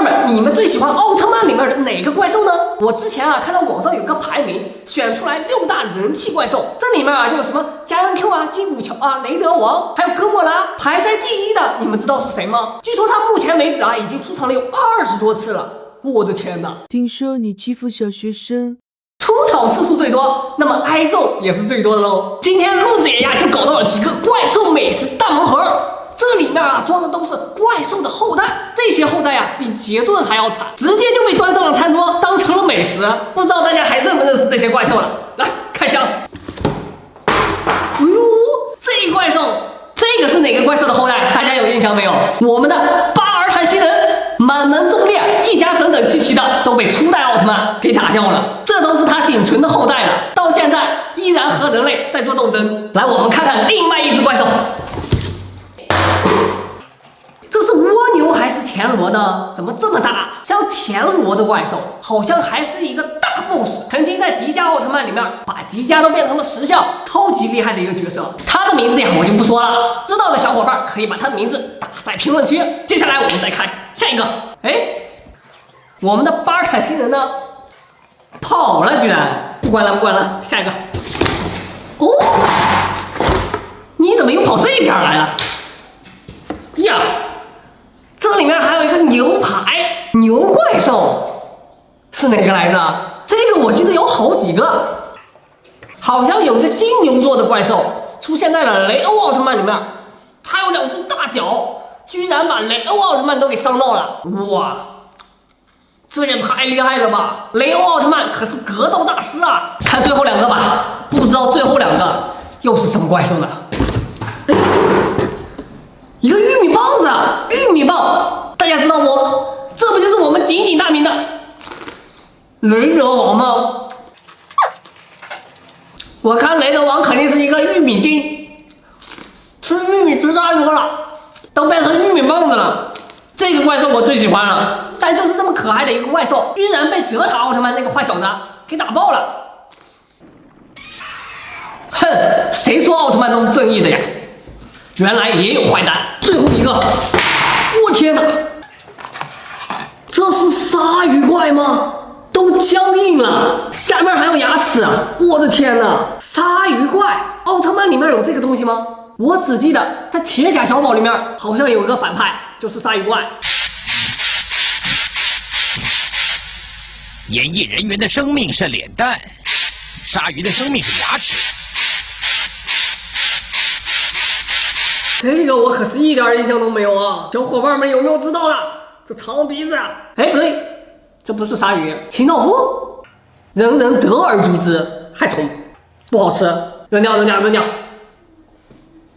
们，你们最喜欢奥特曼里面的哪个怪兽呢？我之前看到网上有个排名，选出来6大人气怪兽，这里面就有什么加恩 Q 金古乔雷德王，还有哥莫拉。排在第1的，你们知道是谁吗？据说他目前为止已经出场了有20多次了。我的天哪！听说你欺负小学生。出场次数最多，那么挨揍也是最多的喽。今天陆子爷就搞到了几个怪兽美食大盲盒，这里面装的都是怪兽的后代，这些后代比杰顿还要惨，直接就被端上了餐桌，当成了美食。不知道大家还认不认识这些怪兽了？来开箱。哎呦，这怪兽，这个是哪个怪兽的后代？大家有印象没有？我们的巴尔坦星人。满门忠烈，一家整整齐的都被初代奥特曼给打掉了，这都是他仅存的后代了，到现在依然和人类在做斗争。来，我们看看另外一只怪兽，这是蜗牛还是田螺呢？怎么这么大？像田螺的怪兽，好像还是一个大 boss， 曾经在迪迦奥特曼里面把迪迦都变成了石像，超级厉害的一个角色。他的名字我就不说了，知道的小伙伴可以把他的名字打在评论区。接下来我们再看下一个，我们的巴尔坦星人呢？跑了，居然！不管了，下一个。哦，你怎么又跑这边来了？呀，这里面还有一个牛排牛怪兽，是哪个来着？这个我记得有好几个，好像有一个金牛座的怪兽出现在了雷欧奥特曼里面，它有2只大脚。居然把雷欧奥特曼都给伤到了！哇，这也太厉害了吧！雷欧奥特曼可是格斗大师啊！看最后2个吧，不知道最后2个又是什么怪兽呢？一个玉米棒子，玉米棒，大家知道不？这不就是我们鼎鼎大名的雷德王吗？我看雷德王肯定是一个玉米精，吃玉米吃太多了。都变成玉米棒子了，这个怪兽我最喜欢了，但就是这么可爱的一个怪兽，居然被泽塔奥特曼那个坏小子给打爆了。哼，谁说奥特曼都是正义的呀？原来也有坏蛋。最后一个，我天哪，这是鲨鱼怪吗？都僵硬了，下面还有牙齿啊！我的天哪，鲨鱼怪，奥特曼里面有这个东西吗？我只记得在铁甲小宝里面好像有个反派，就是鲨鱼怪。演艺人员的生命是脸蛋，鲨鱼的生命是牙齿。这个我可是一点印象都没有啊！小伙伴们有没有知道的？这长鼻子啊！不对，这不是鲨鱼，清道夫。人人得而诛之，害虫，不好吃，扔掉。